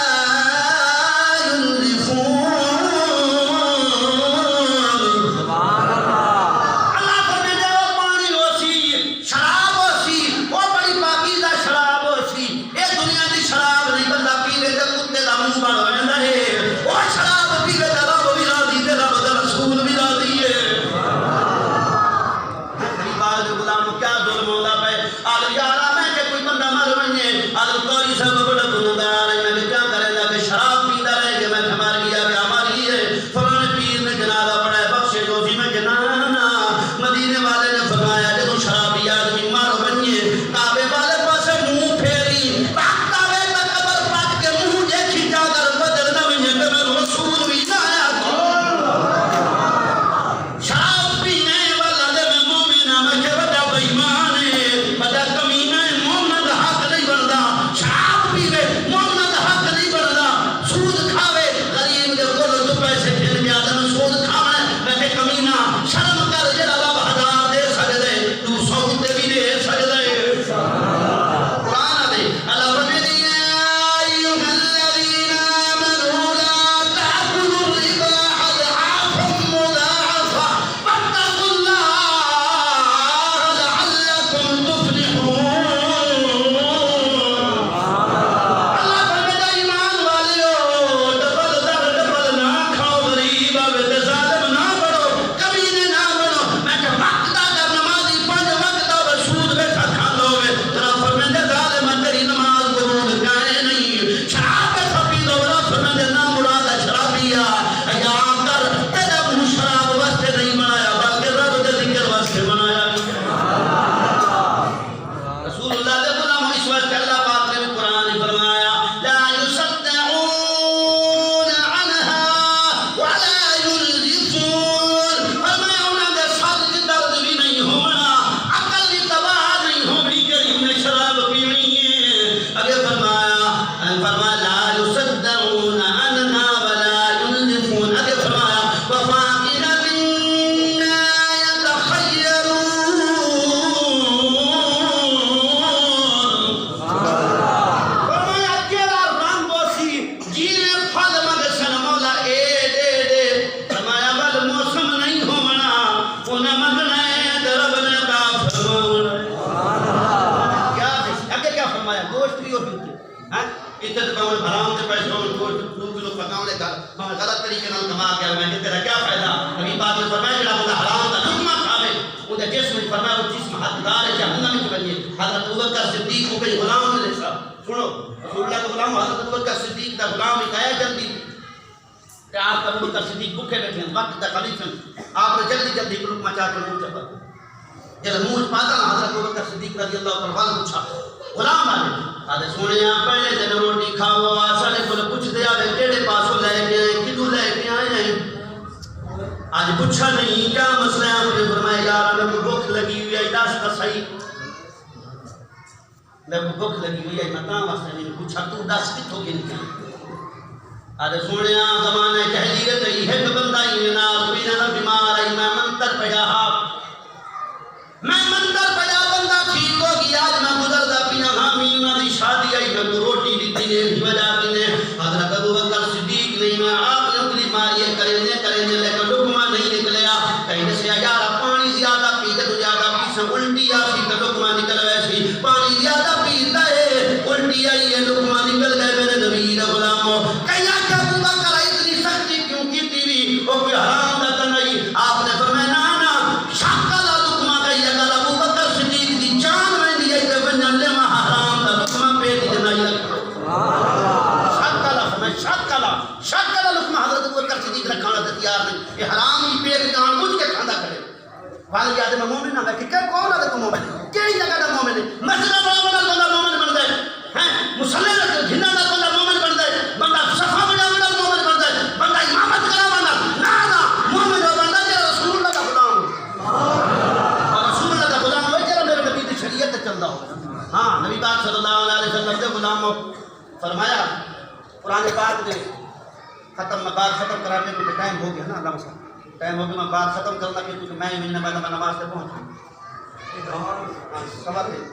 ينزفون سبحان اللہ اللہ فرمائے دے وہ پانی ہو سی شراب ہو سی وہ بڑی پاکیزہ شراب ہو سی اے دنیا دی شراب نہیں بندہ پیوے تے کتے دا منہ بن ویندا ہے وہ شراب پیوے تے رب بھی راضی تے رب دا رسول بھی راضی ہے۔ بعد غلام کیا ظلم ہوندا پے آل یارا میں کہ کوئی بندہ مر ونے آل کوئی سب بڑا گنہگار ہے میں کیا کرے گا کہ شراب پیندا رہ کے میں مر گیا کیا مر گئی فلاں پیر نے جنازہ پڑھایا بخشے دو سی میں جنانا مدینے والے نے فرمایا جب شرابی آدمی مر ونے کعبے والے پاسے منہ پھیری کعبے تک قبر پٹ کے منہ دیکھی جا کر بدل نہ ونے کہ میں رسول بھی نہ آیا شراب پینے والا دے میں مومن میں کہ بڑا بے ایمان ہے بڑا کمینہ ہے مومن دا حق نہیں بندا شراب پیوے مومن دا حق نہیں بندا سود کھاوے غریب دے کول تو پیسے کھل گیا تے سود کھاوے میں کہ کمینہ شرم کر جڑا رب 1000 دے سکدے تو 100 تے بھی دے سکدے قرآن دے اللہ فرمائے ایھا الذین آمنوا لا تأکلوا الربا اضعافا مضاعفا واتقوا اللہ لعلکم تفلحون۔ اللہ فرمائے ایمان والیو ڈبل در ڈبل نہ کھاؤ غریب آوے تے ظالم نہ بنو کمینے نہ بنو میں کہ وقت اگر نمازی 5 وقت آوے سود بیٹھا کھاندو ہوئے ترا فرمائے ظالم تیری نماز قبول کائے نہیں شراب بیٹھا پی دو رب فرمائے نہ مراد شرابیا یا کر تیرا منہ شراب واسطے نہیں بنایا بلکہ رب دے ذکر واسطے بنایا رسول اللہ دے غلام اس واسطے اللہ پاک نے بھی قرآن تے میں حرام تے پیسے ہوں کو 2 کلو پکاؤں لے کر میں غلط طریقے نال کما کے میں کہ تیرا کیا فائدہ نبی پاک نے فرمایا جڑا بندہ حرام دا لقمہ کھاوے او دے جسم وچ فرمایا وہ جسم حقدار ہے جہنم وچ بنے حضرت ابوبکر صدیق کو کوئی غلام ملے سا سنو رسول اللہ کا غلام حضرت ابوبکر صدیق دا غلام اٹھایا جلدی کہ آپ ابوبکر صدیق بھوکے بیٹھے ہیں وقت دا خلیفہ آپ نے جلدی جلدی لقمہ چا کے منہ چپا جب منہ پاتا نا حضرت ابوبکر صدیق رضی اللہ عنہ پوچھا غلام آنے سونے پہلے دن روٹی کھاؤ سارے کو پوچھ دیا کہڑے پاسوں لے کے آئے کدو لے کے آئے ہیں آج پوچھا نہیں کیا مسئلہ ہے آپ نے فرمایا یار میں کو بھوک لگی ہوئی ہے دس کا صحیح میں کو بھوک لگی ہوئی ہے میں کہاں واسطے نہیں پوچھا تو دس کتوں کے نکل آج سونے زمانے جہلیت ہے کہ بندہ ہی ناز پینا بیمار آئی میں منتر پڑھا میں منتر پڑھا بندہ ٹھیک ہو گیا آج میں گزردا پینا حامی دی شادی آئی میں کو روٹی دیتی نے بھی وجہ کی نے حضرت ابوبکر صدیق نہیں میں آپ نے انگلی ماری کرنے لیکن لقمہ نہیں نکلیا کہیں سے یار پانی زیادہ پی کے تو زیادہ پی سے الٹی آسی تو لقمہ نکل ویسی پانی زیادہ پیتا ہے الٹی آئی ہے لقمہ نکل گئے میرے نبی غلاموں کہیں کہ ابوبکر اتنی سختی کیوں کی تھی وہ کوئی حرام دا تو نہیں آپ نے فرمایا نا شک کا لقمہ گئی اگر ابوبکر صدیق دی جان میں دی ہے تو بنن لے میں حرام دا لقمہ پیٹ دی نہیں رکھا شک کا لقمہ حضرت ابوبکر صدیق رکھانا تیار نہیں یہ حرام ہی پیٹ جان مجھ کے کھانا کرے والے یاد میں مومن نہ کہ کون ہے تو مومن کئی جگہ دا مومن ہے مسجد بڑا بندہ مومن بن گئے ہیں مصلی دا جھنڈا دا بندہ مومن بن گئے بندہ صفا بڑا مومن بن گئے بندہ امامت کرا بندہ نا مومن ہو بندہ جو رسول اللہ کا غلام اور رسول اللہ کا غلام ہوئے جو میرے نبی کی شریعت چلدا ہو ہاں نبی پاک صلی اللہ علیہ وسلم کے غلام ہو فرمایا قرآن پاک نے ختم بات ختم کرانے کو ٹائم ہو گیا نا اللہ مسلم ٹائم ہو گیا میں بات ختم کرنا کیونکہ میں مہینے بعد میں نماز سے پہنچوں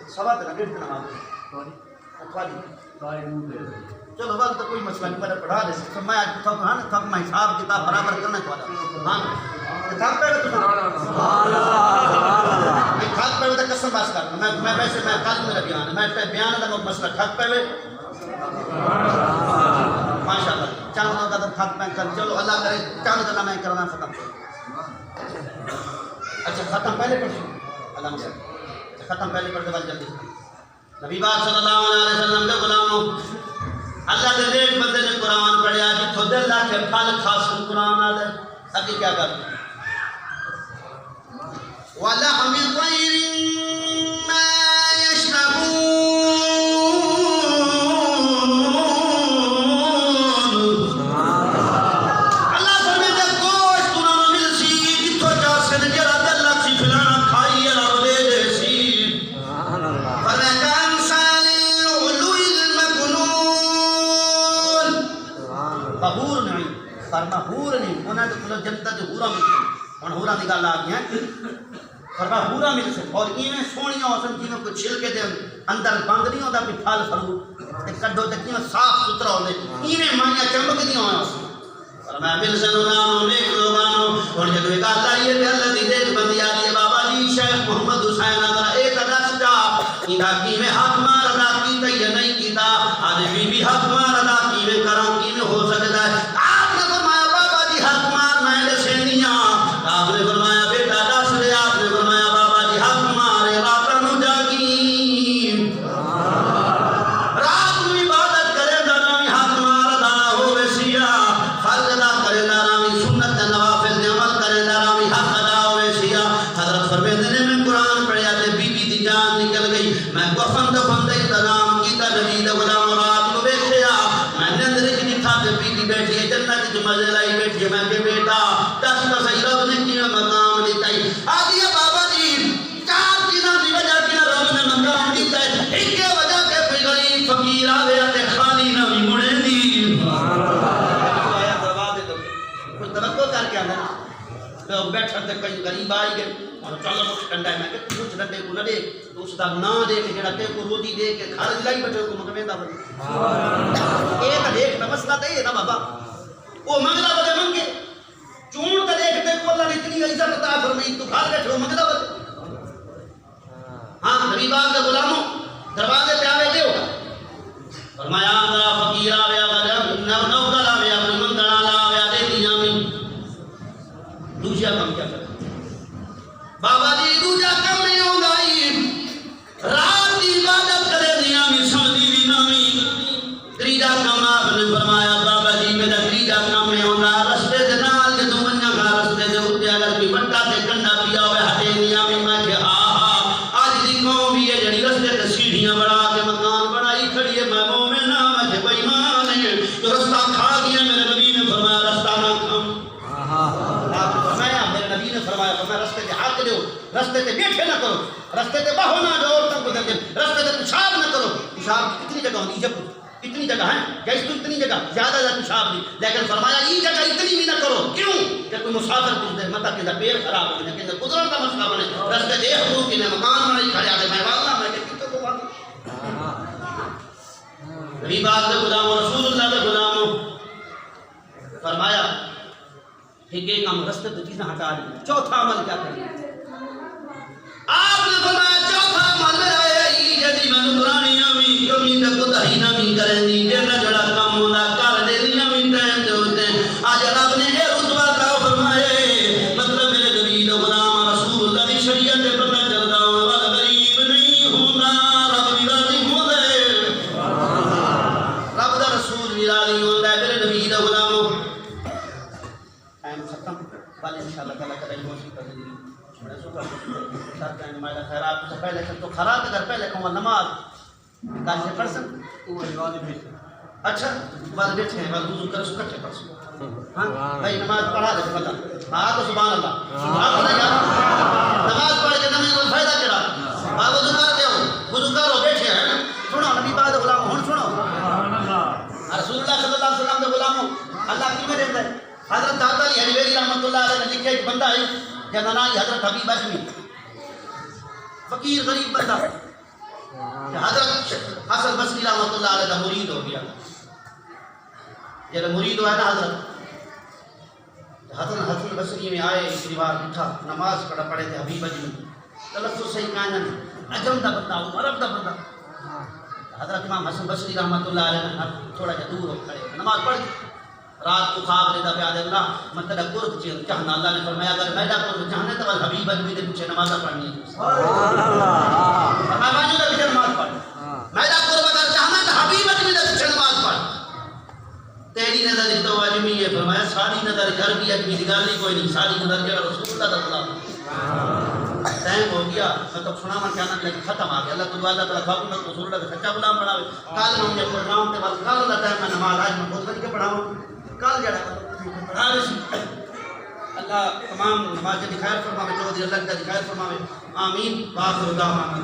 سوا تک ڈیڑھ کی نماز چلو وقت تو کوئی مسئلہ نہیں پہلے پڑھا دے سکتا میں آج تھک ہاں تھک میں حساب کتاب برابر کرنا چاہتا ہاں تھک پہ تو میں تھک پہ تو قسم باس کرنا میں ویسے میں کل میرا بیان ہے میں بیان کا مسئلہ تھک پہ ماشاء اللہ چاند کا قدم تھک میں کر چلو اللہ کرے چاند اللہ میں کرنا ختم اچھا ختم پہلے پڑھ اللہ مسلم ختم پہلے پڑھ کے بعد جلدی نبی پاک صلی اللہ علیہ وسلم کے غلاموں اللہ کے نیک بندے نے قرآن پڑھیا جتھوں دل لا کے پھل کھاسن قرآن آ جائے ابھی کیا کر وَلَحْمِ طَيْرٍ مَّا يَشْرَبُونَ ہور نہیں انہاں تے کھلو جنت تے ہورا مل ہن ہورا دی گل آ گئی ہے فرما ہورا مل سے اور ایویں سونیاں ہوسن جیویں کوئی چھلکے دے اندر بند نہیں ہوندا کوئی پھل فروٹ تے کڈو تے کیویں صاف ستھرا ہوندے ایویں مائیاں چمکدیاں ہویاں فرمایا مل سے نام نیک لوگانو ہن جدوں یہ گل آئی ہے اللہ دی نیک بندی آ ہے بابا جی شیخ محمد حسین اگر ایک دس جا ایندا کیویں حق مار ادا کیتا یا نہیں کیتا آج بی حق مار ادا کیویں کراں کیویں ہو سکدا ہے آپ نے فرمایا بیٹا دس دے آپ نے فرمایا بابا جی حق مارے رات نو جاگی رات نو عبادت کرے درامی حق مار ادا ہوے سیا فرض ادا کرے درامی سنت نوافل دے عمل کرے درامی حق ادا ہوے سیا حضرت فرماتے نے میں قرآن پڑھیا تے بی بی دی جان نکل گئی میں کفن دفن دا انتظام کیتا نبی دا غلام رات نو ویکھیا میں نیند وچ دکھا تے بی بی بیٹھی ہے جنت وچ مزے لائی بیٹھی ہے میں کہ بیٹا دس دا صحیح رب نے کیویں مقام دیتا ہے آدھی بابا جی چار چیزاں دی وجہ کی رب نے مقام دیتا ہے ایک وجہ تے کوئی غریب فقیر آوے تے خالی نہ بھی مڑے دی آیا دروازے تے کوئی توقع کر کے آندا نا بیٹھا تے کئی غریب آئی گئے اور چلو کچھ ٹنڈا ہے میں کہ کچھ ڈنڈے کو نہ دے تو اس دا نام دے کے جڑا تے کو روٹی دے کے گھر لائی بیٹھے کو مکویندا بن اے تے دیکھ مسئلہ تے ہے نا بابا او منگلا بڑے منگے چون تے دیکھتے کو اللہ نے اتنی عزت عطا فرمائی تو گھر بیٹھو منگلا بڑے ہاں نبی پاک دے غلاموں دروازے پہ آوے دیو فرمایا ذرا فقیر دوجا کم کیا کرنا بابا جی دوجا کم نہیں ہوگا رات کی عبادت کرے دیا میں سمجھی بھی نامی تریجا کم آپ نے فرمایا بابا جی میرا تریجا کم نہیں ہوگا رستے سے نال کے دنیا کا رستے سے اٹھے اگر کوئی بٹا سے کنڈا پیا ہوئے ہٹے دیا میں کہ آہا آج دی قوم بھی ہے جڑی رستے سے سیڑھیاں بڑھا کے مکان بڑھائی کھڑی ہے میں مومن نہ میں کہ بے ایمان ہے جو رستہ کھا گیا میرے نبی نے فرمایا رستہ نہ کھاؤ آپ نے فرمایا میرے نبی نے فرمایا رستے کے ہاتھ دو رستے سے بیٹھے نہ کرو رستے سے بہو نہ جو عورتوں کو دے رستے سے پیشاب نہ کرو پیشاب کتنی جگہ ہوتی ہے اتنی جگہ ہے جیسے تو اتنی جگہ زیادہ پیشاب نہیں لیکن فرمایا یہ جگہ اتنی بھی نہ کرو کیوں کہ کوئی مسافر کچھ دے مطلب کہ پیر خراب ہو جائے کہ گزرن کا مسئلہ بنے رستے دے حضور کی نے مکان بنائی کھڑے آتے میں واللہ میں کہ کتنے کو بات نبی پاک کے غلاموں رسول اللہ کے غلاموں فرمایا کہ یہ کام رستے تو چیزیں ہٹا دی چوتھا عمل کیا کریں آپ نے فرمایا چوتھا عمل میرا ہے جدی میں نورانی آمی کمی تک کوتاہی نہ بھی کریں دی جنہ جڑا کام ہونا کر دے دی نہ بھی ٹائم دے ہوتے ہیں آج رب نے یہ رتبہ کا فرمائے مطلب میرے نبی غلام رسول اللہ کی شریعت پہ پتہ چلتا ہوں والا غریب نہیں ہوتا رب بھی راضی ہوتا ہے رب دا رسول بھی راضی ہوتا ہے میرے نبی غلاموں ٹائم ختم کل انشاءاللہ تعالیٰ کریں گوشی کر دیں ساتھ کہیں نمائلہ خیرات سے پہلے تو خیرات اگر پہلے کہوں نماز کل سے پڑھ سکتے اچھا بعد بیٹھے ہیں بعد وضو کر سکتے پڑھ سکتے ہاں بھائی نماز پڑھا دے پتہ ہاں تو سبحان اللہ نماز پڑھ کے نماز کو فائدہ کرا بعد وضو کر دے وضو کرو بیٹھے ہیں سنو نبی پاک دے غلام ہن سنو رسول اللہ صلی اللہ علیہ وسلم دے غلاموں اللہ کی میں دیتا ہے حضرت داتا علی حجویری رحمۃ اللہ علیہ نے لکھا ایک بندہ ہے جنہاں نام حضرت حبیب اشمی فقیر غریب بندہ حضرت حسن بصری رحمۃ اللہ علیہ کا مرید ہو گیا جب مرید ہوا ہے نا حسن بصری میں آئے ایک بار اٹھا نماز پڑھے تھے حبیب اشمی تلفظ صحیح کہنا عجم دا بندہ عرب دا بندہ حضرت امام حسن بصری رحمۃ اللہ علیہ نے تھوڑا جا دور ہو کھڑے نماز پڑھ رات کو خواب لیتا پہ آدھے اللہ مطلب قرب چاہنا اللہ نے فرمایا اگر میرا قرب چاہنے تو حبیب اجمی کے پیچھے نماز پڑھنی ہے فرمایا باجو کے پیچھے نماز پڑھ میرا قرب اگر چاہنا تو حبیب اجمی کے پیچھے نماز پڑھ تیری نظر تو اجمی ہے فرمایا ساری نظر عربی اجمی نگالی کوئی نہیں ساری نظر کے رسول اللہ صلی اللہ علیہ وسلم ٹائم ہو گیا میں تو سنا من کہنا لیکن ختم آ گیا اللہ تو اللہ تعالیٰ خواہ میں رسول اللہ کا سچا غلام بناوے کل میں مجھے پروگرام کے بعد کل اللہ ٹائم میں نماز آج میں بہت بڑھ کے پڑھاؤں کل جڑا اللہ تمام نماز کی خیر فرماوے چودھری اللہ کا خیر فرماوے آمین باخر دعوانا